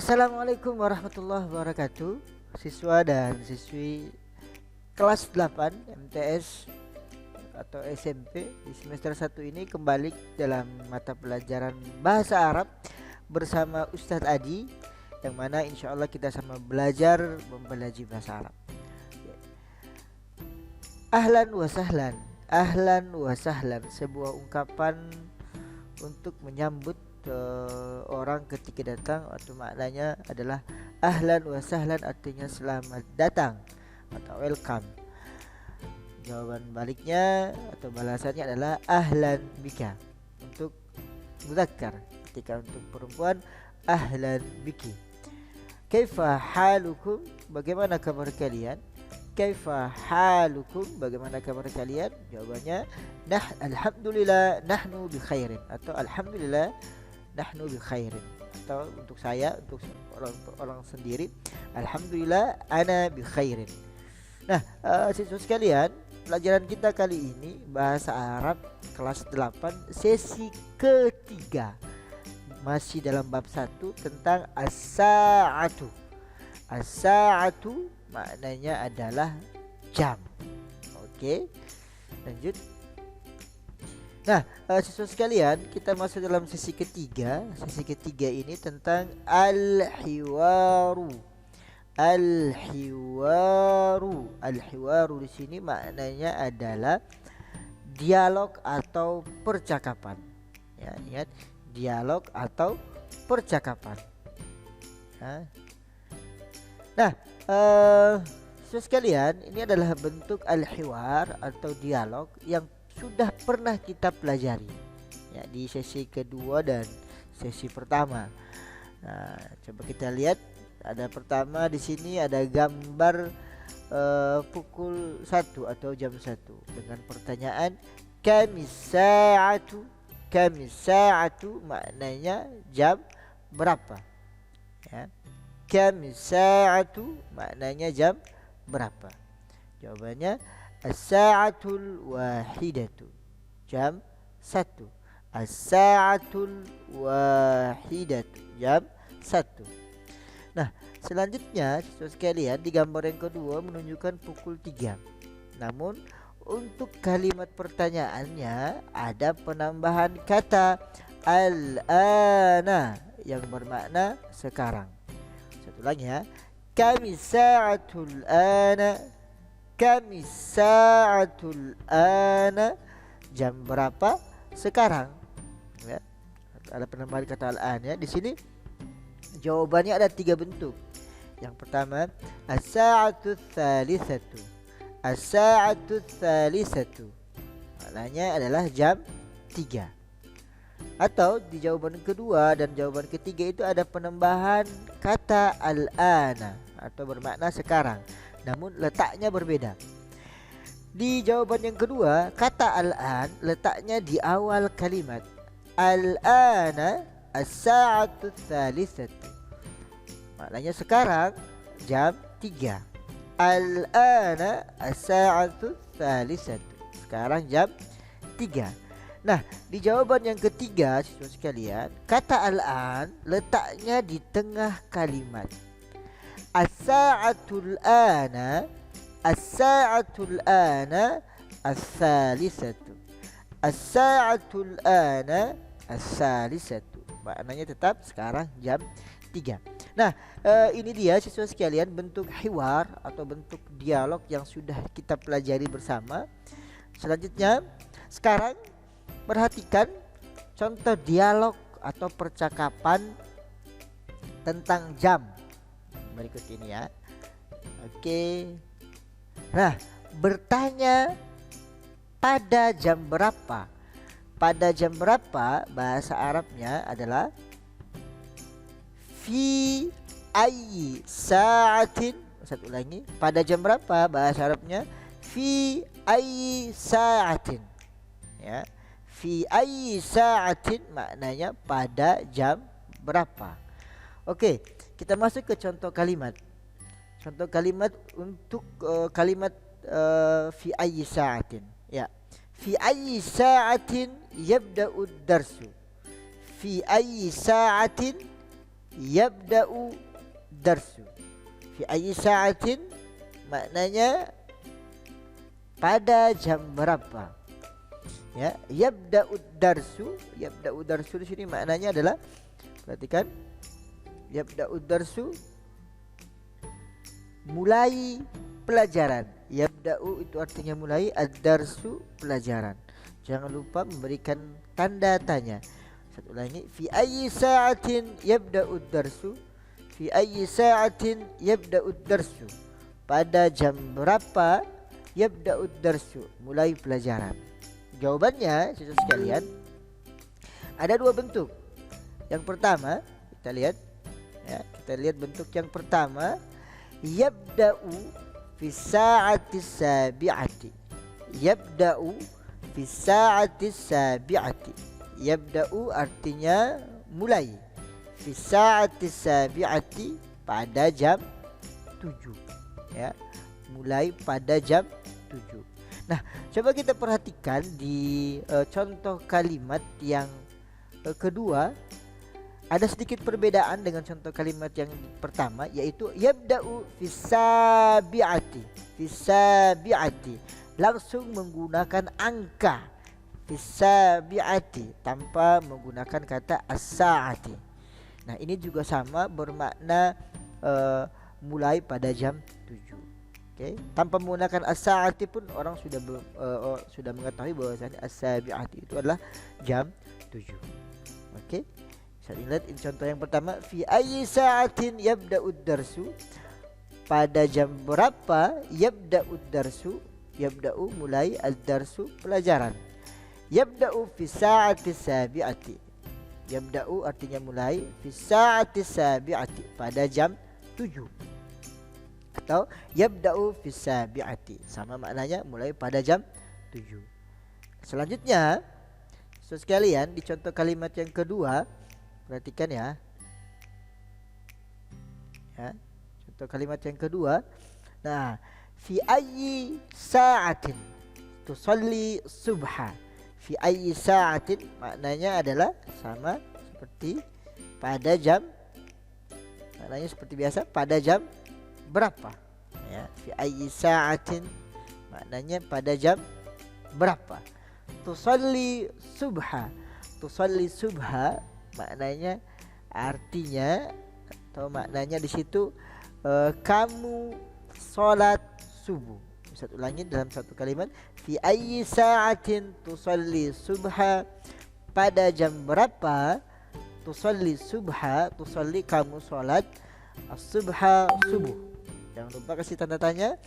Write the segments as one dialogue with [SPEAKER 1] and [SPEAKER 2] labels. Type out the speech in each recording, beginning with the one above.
[SPEAKER 1] Assalamualaikum warahmatullahi wabarakatuh. Siswa dan siswi kelas 8 MTS atau SMP di semester 1 ini kembali dalam mata pelajaran Bahasa Arab bersama Ustadz Adi, yang mana insya Allah kita sama belajar mempelajari bahasa Arab. Ahlan wa sahlan, ahlan wa sahlan, sebuah ungkapan untuk menyambut orang ketika datang, atau maknanya adalah ahlan wa sahlan, artinya selamat datang atau welcome. Jawaban baliknya atau balasannya adalah ahlan bika untuk mudzakkar, ketika untuk perempuan ahlan biki. Kaifa halukum, bagaimana kabar kalian? Kaifa halukum, bagaimana kabar kalian? Jawabannya alhamdulillah nahnu bi khairin, atau alhamdulillah nahnu bi khairin, atau untuk saya, untuk orang sendiri, alhamdulillah ana bi khairin. Nah, siswa sekalian, pelajaran kita kali ini bahasa Arab kelas 8 sesi ketiga, masih dalam bab 1 tentang as-sa'atu. As-sa'atu maknanya adalah jam. Oke, lanjut. Nah, siswa sekalian, kita masuk dalam sesi ketiga. Sesi ketiga ini tentang al-hiwaru. Al-hiwaru. Al-hiwaru di sini maknanya adalah dialog atau percakapan. Ya, ingat, dialog atau percakapan. Nah, siswa sekalian, ini adalah bentuk al-hiwar atau dialog yang sudah pernah kita pelajari ya di sesi kedua dan sesi pertama. Nah, coba kita lihat, ada pertama di sini ada gambar pukul 1 atau jam 1 dengan pertanyaan kamis sa'atu. Kamis sa'atu maknanya jam berapa? Ya. Kamis sa'atu maknanya jam berapa? Jawabannya as-sa'atul wahidatu, jam 1. As-sa'atul wahidatu, jam 1. Nah, selanjutnya siswa sekalian, di gambar yang kedua menunjukkan pukul 3. Namun untuk kalimat pertanyaannya ada penambahan kata al-ana yang bermakna sekarang. Satu lagi ya. Kami sa'atul ana. Kami sa'atul ana, jam berapa sekarang? Ya, ada penambahan kata al-an ya. Di sini jawabannya ada 3 bentuk. Yang pertama, as-sa'atu tsalisatu. As-sa'atu tsalisatu maknanya adalah jam 3. Atau di jawaban kedua dan jawaban ketiga itu ada penambahan kata al-ana atau bermakna sekarang, namun letaknya berbeda. Di jawaban yang kedua, kata al-an letaknya di awal kalimat. Al-ana as-sa'atu tsalisatu, maknanya sekarang jam 3. Al-ana as-sa'atu tsalisatu, sekarang jam 3. Nah, di jawaban yang ketiga siswa sekalian, kata al-an letaknya di tengah kalimat. As-sa'atul ana, as-sa'atul ana as-salisatu. As-sa'atul ana as-salisatu, maknanya tetap sekarang jam 3. Nah, ini dia siswa sekalian bentuk hiwar atau bentuk dialog yang sudah kita pelajari bersama. Selanjutnya, sekarang perhatikan contoh dialog atau percakapan tentang jam berikut ini ya. Oke. Nah, bertanya pada jam berapa. Pada jam berapa bahasa Arabnya adalah fi ayyi sa'atin. Satu lagi, pada jam berapa bahasa Arabnya fi ayyi sa'atin. Ya. Fi ayyi sa'atin maknanya pada jam berapa. Oke, kita masuk ke contoh kalimat. Contoh kalimat untuk kalimat fi ayyi sa'atin. Ya. Fi ayyi sa'atin yabda'u ad-darsu. Fi ayyi sa'atin yabda'u darsu. Fi ayyi sa'atin maknanya pada jam berapa. Ya, yabda'u darsu di sini maknanya adalah, perhatikan, yabda'u darsu mulai pelajaran. Yabda'u itu artinya mulai, ad-darsu pelajaran. Jangan lupa memberikan tanda tanya. Satu lagi, fi ayyi sa'atin yabda'u darsu. Fi ayyi sa'atin yabda'u darsu. Pada jam berapa yabda'u darsu, mulai pelajaran. Jawabannya, siswa sekalian, ada dua bentuk. Yang pertama, kita lihat ya, kita lihat bentuk yang pertama, yabda'u fi sa'ati sabi'ati. Yabda'u fi sa'ati sabi'ati. Yabda'u artinya mulai, fi sa'ati sabi'ati pada jam 7 ya, mulai pada jam 7. Nah, coba kita perhatikan di contoh kalimat yang kedua. Ada sedikit perbedaan dengan contoh kalimat yang pertama, yaitu yabda'u fisabi'ati. Fisabi'ati langsung menggunakan angka, fisabi'ati tanpa menggunakan kata as-sa'ati. Nah, ini juga sama bermakna mulai pada jam 7. Okay. Tanpa menggunakan as-sa'ati pun orang sudah mengetahui bahwasanya as-sabi'ati itu adalah jam 7. Oke. Saya lihat contoh yang pertama, fi ayyi sa'atin yabda'u darsu. Pada jam berapa yabda'u darsu? Yabda'u mulai, ad-darsu pelajaran. Yabda'u fi sa'ati sabi'ati. Yabda'u artinya mulai, fi sa'ati sabi'ati pada jam 7. Atau yabda'u fi sabi'ati, sama maknanya, mulai pada jam 7. Selanjutnya, saudara sekalian, di contoh kalimat yang kedua, perhatikan ya. Ya, contoh kalimat yang kedua. Nah, fi ayyi sa'atin tusalli subha. Fi ayyi sa'atin maknanya adalah sama seperti pada jam, maknanya seperti biasa, pada jam berapa ya. Fi ayyi sa'atin maknanya pada jam berapa. Tusalli subha. Tusalli subha maknanya, artinya atau maknanya di situ kamu sholat subuh. Bisa ulangi dalam satu kalimat, fi ayyi sa'atin tusalli subha, pada jam berapa tusalli subha, tusalli kamu sholat as-subha, subuh. Jangan lupa kasih tanda tanya.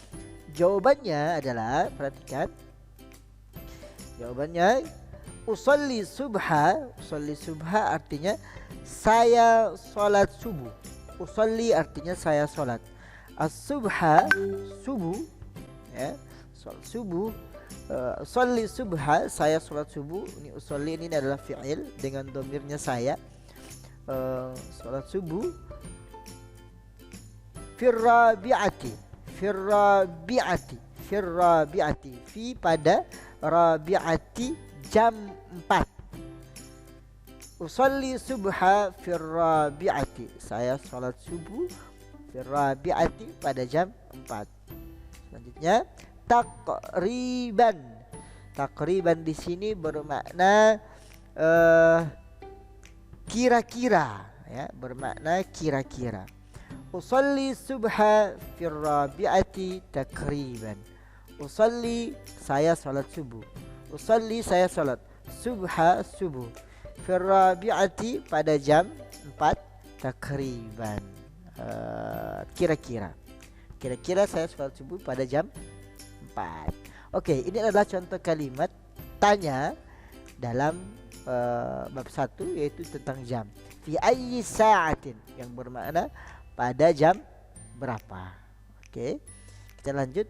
[SPEAKER 1] Jawabannya adalah, perhatikan, jawabannya usolli subha. Usolli subha artinya saya sholat subuh. Usolli artinya saya sholat. As-subha, subuh ya, sholat subuh. Usolli subha, saya sholat subuh. Ini usolli ini adalah fi'il dengan domirnya saya. Sholat subuh. Firrabi'ati. Firrabi'ati. Firrabi'ati. Fi pada rabi'ati jam 4. Usolli subha firrabi'ati. Saya sholat subuh firrabi'ati pada jam 4. Selanjutnya, takriban. Takriban di sini bermakna kira-kira ya, bermakna kira-kira. Usolli subha firrabi'ati takriban. Usolli, saya salat subuh. Usolli, saya salat subha, subuh. Firrabi'ati, pada jam 4. Takriban, kira-kira. Kira-kira saya salat subuh pada jam 4. Oke, ini adalah contoh kalimat tanya dalam bab 1, yaitu tentang jam. Fi ayyi sa'atin, yang bermakna pada jam berapa. Oke, kita lanjut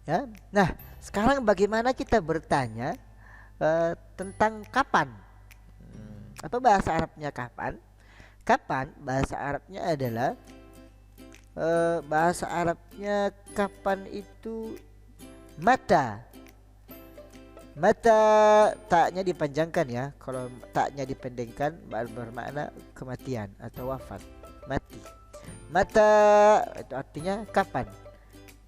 [SPEAKER 1] ya. Nah, sekarang bagaimana kita bertanya tentang kapan? Apa bahasa Arabnya kapan? Kapan bahasa Arabnya adalah bahasa Arabnya kapan itu mata. Mata taknya dipanjangkan ya. Kalau taknya dipendekkan bermakna kematian atau wafat, mati. Mata itu artinya kapan.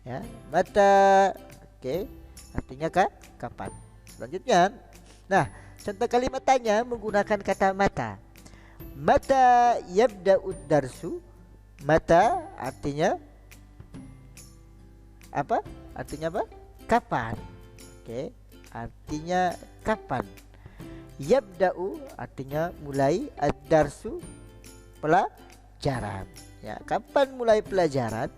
[SPEAKER 1] Ya, mata. Oke. Artinya kapan. Selanjutnya, nah, contoh kalimat tanya menggunakan kata mata. Mata yabda'ud darsu. Mata artinya apa? Artinya apa? Kapan. Oke. Artinya kapan. Yabda'u artinya mulai, ad-darsu pelajaran. Ya, kapan mulai pelajaran?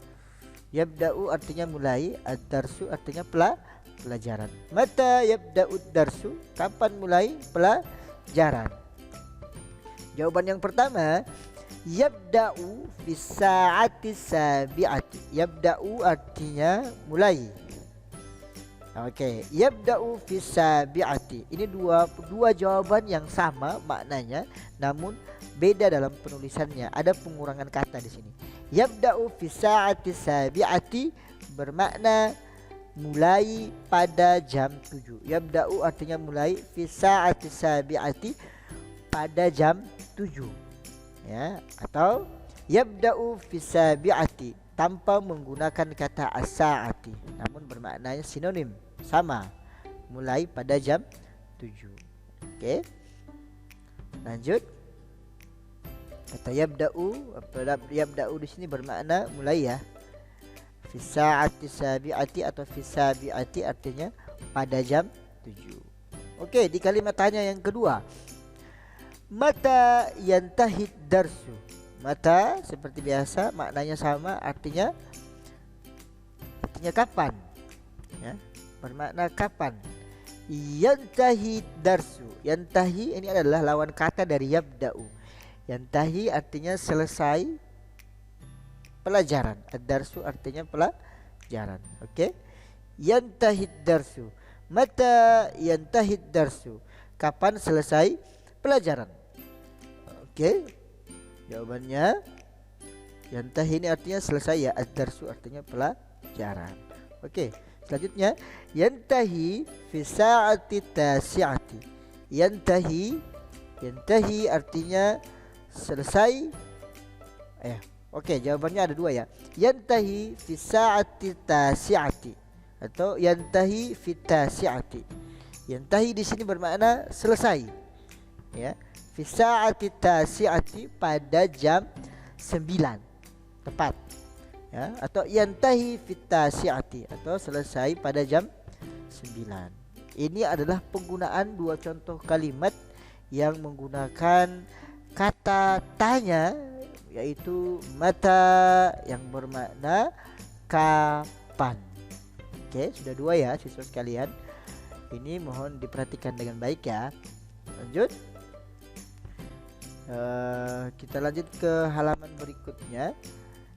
[SPEAKER 1] Yabda'u artinya mulai, ad-darsu artinya pelajaran. Mata yabda'ud darsu, kapan mulai pelajaran? Jawaban yang pertama, yabda'u fi sa'ati sabi'ati. Yabda'u artinya mulai. Oke, yabda'u fi sabi'ati. Ini dua jawaban yang sama maknanya, namun beda dalam penulisannya. Ada pengurangan kata di sini. Yabda'u fi sa'ati sabi'ati bermakna mulai pada jam 7. Yabda'u artinya mulai, fi sa'ati sabi'ati pada jam 7. Ya, atau yabda'u fi sabi'ati tanpa menggunakan kata as-sa'ati, namun bermaknanya sinonim, sama, mulai pada jam 7. Oke. Lanjut. Kata yabda'u di sini bermakna mulai ya. Fi sa'ati sabi'ati atau fi sabi'ati artinya pada jam 7. Oke, di kalimat tanya yang kedua. Mata yantahid darsu. Mata seperti biasa maknanya sama, artinya kapan. Ya, bermakna kapan. Yantahi darsu. Yantahi ini adalah lawan kata dari yabda'u. Yantahi artinya selesai pelajaran. Ad-darsu artinya pelajaran. Oke. Yantahi darsu. Mata yantahi darsu. Kapan selesai pelajaran? Oke. Jawabannya yantahi ini artinya selesai ya. Ad-darsu artinya pelajaran. Oke. Selanjutnya, yantahi fi sa'ati tasi'ati. Yantahi artinya selesai. Oke, jawabannya ada dua ya. Yantahi fi sa'ati tasi'ati atau yantahi fi tasi'ati. Yantahi di sini bermakna selesai. Ya. Fi sa'ati tasi'ati pada jam 9 tepat. Ya, atau yantahi fi tasi'ati atau selesai pada jam 9. Ini adalah penggunaan dua contoh kalimat yang menggunakan kata tanya, yaitu mata yang bermakna kapan. Oke, sudah dua ya siswa sekalian. Ini mohon diperhatikan dengan baik ya. Lanjut. Kita lanjut ke halaman berikutnya.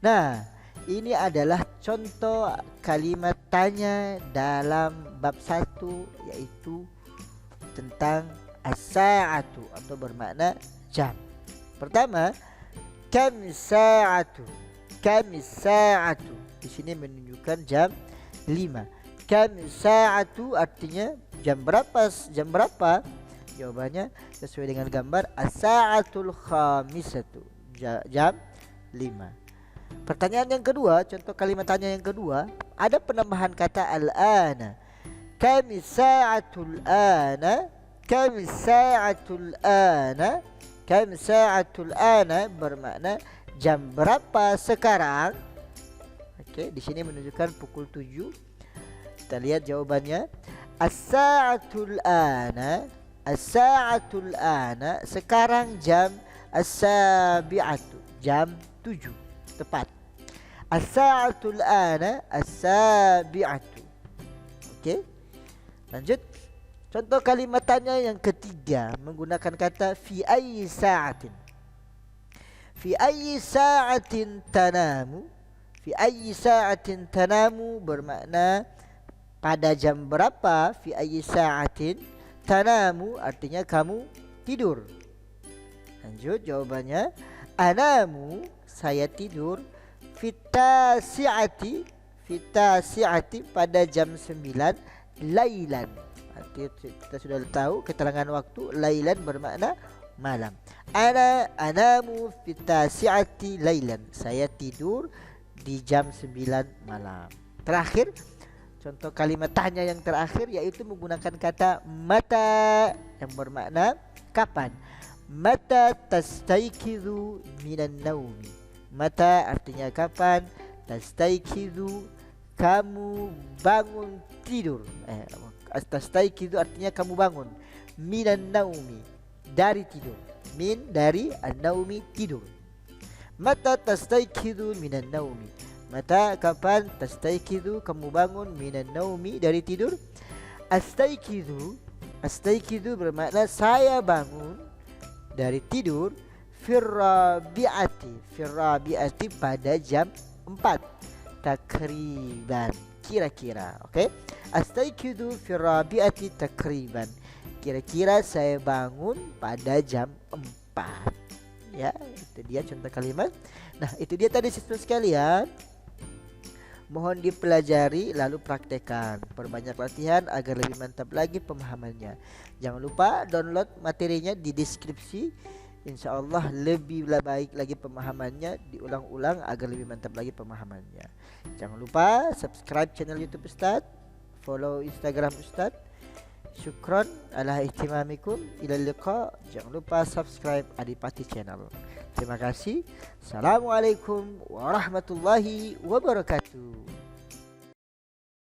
[SPEAKER 1] Nah, ini adalah contoh kalimat tanya dalam bab 1, yaitu tentang as-sa'atu atau bermakna jam. Pertama, kam sa'atu. Kam sa'atu. Di sini menunjukkan jam 5. Kam sa'atu artinya jam berapa? Jam berapa? Jawabannya sesuai dengan gambar as-sa'atul khamisatu. Jam 5. Pertanyaan yang kedua, contoh kalimat tanya yang kedua, ada penambahan kata al-ana. Kam sa'atul ana. Kam sa'atul ana. Kam sa'atul ana bermakna jam berapa sekarang? Oke, di sini menunjukkan pukul 7. Kita lihat jawabannya. As-sa'atul ana. As-sa'atul ana sekarang jam as-sabi'atu, jam 7 tepat. As-sa'atul ana as-sabi'atu. Oke. Lanjut. Contoh kalimat tanya yang ketiga menggunakan kata fi ayyi sa'atin. Fi ayyi sa'atin tanamu. Fi ayyi sa'atin tanamu bermakna pada jam berapa. Fi ayyi sa'atin tanamu artinya kamu tidur. Lanjut jawabannya. Anamu, saya tidur. Fitasi'ati pada jam 9 lailan Artinya kita sudah tahu keterangan waktu. Lailan bermakna malam. Anamu fitasi'ati lailan. Saya tidur di jam 9 malam. Terakhir, contoh kalimat tanya yang terakhir yaitu menggunakan kata mata yang bermakna kapan. Mata tastaikizu minan naumi. Mata artinya kapan, tastaikizu kamu bangun tidur. Tastaikizu artinya kamu bangun. Minan naumi dari tidur. Min dari an-naumi tidur. Mata tastaikizu minan naumi. Mata kapan tastaikizu kamu bangun minan naumi dari tidur. Astaikizu bermakna saya bangun dari tidur firrabiati pada jam 4 takriban kira-kira. Oke, astaikidu firrabiati takriban, kira-kira saya bangun pada jam 4. Ya, itu dia contoh kalimat. Nah, itu dia tadi siswa sekalian. Mohon dipelajari lalu praktekkan. Perbanyak latihan agar lebih mantap lagi pemahamannya. Jangan lupa download materinya di deskripsi. Insya Allah lebih baik lagi pemahamannya, diulang-ulang agar lebih mantap lagi pemahamannya. Jangan lupa subscribe channel YouTube Ustaz, follow Instagram Ustaz. Syukron ala ihtimamikum, ila liqa. Jangan lupa subscribe Adipati Channel. Terima kasih. Assalamualaikum warahmatullahi wabarakatuh.